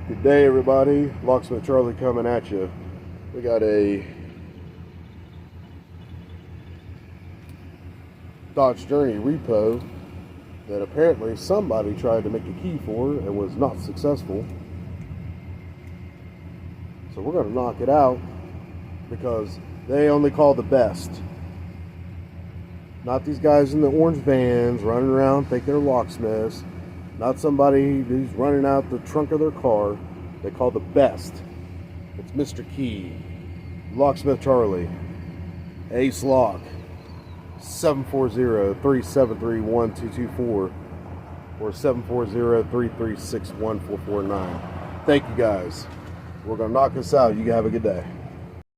Good day, everybody. Locksmith Charlie coming at you. We got a Dodge Journey repo that apparently somebody tried to make a key for and was not successful. So we're going to knock it out because they only call the best. Not these guys in the orange vans running around thinking they're locksmiths. Not somebody who's running out the trunk of their car. They call the best. It's Mr. Key, Locksmith Charlie, Ace Lock, 740-373-1224 or 740-336-1449. Thank you guys. We're going to knock this out. You have a good day.